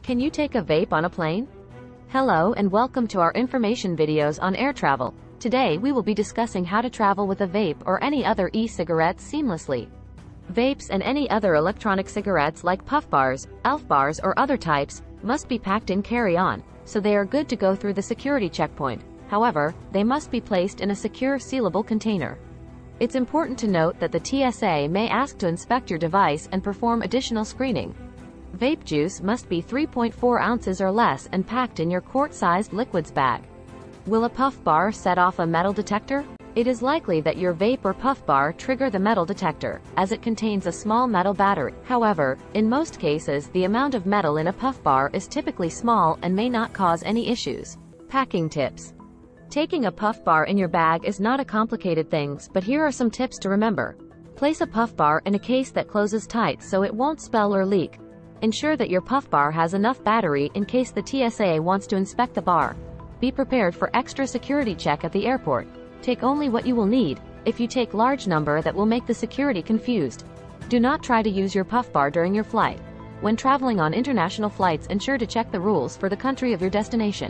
Can you take a vape on a plane? Hello and welcome to our information videos on air travel. Today we will be discussing how to travel with a vape or any other e-cigarettes seamlessly. Vapes and any other electronic cigarettes like puff bars, elf bars or other types must be packed in carry-on, so they are good to go through the security checkpoint. However, they must be placed in a secure sealable container. It's important to note that the TSA may ask to inspect your device and perform additional screening. Vape juice must be 3.4 ounces or less and packed in your quart-sized liquids bag. Will a puff bar set off a metal detector? It is likely that your vape or puff bar trigger the metal detector, as it contains a small metal battery. However, in most cases the amount of metal in a puff bar is typically small and may not cause any issues. Packing tips. Taking a puff bar in your bag is not a complicated thing, but here are some tips to remember. Place a puff bar in a case that closes tight so it won't spill or leak. Ensure that your puff bar has enough battery in case the TSA wants to inspect the bar. Be prepared for extra security check at the airport. Take only what you will need. If you take large number, that will make the security confused. Do not try to use your puff bar during your flight. When traveling on international flights, ensure to check the rules for the country of your destination.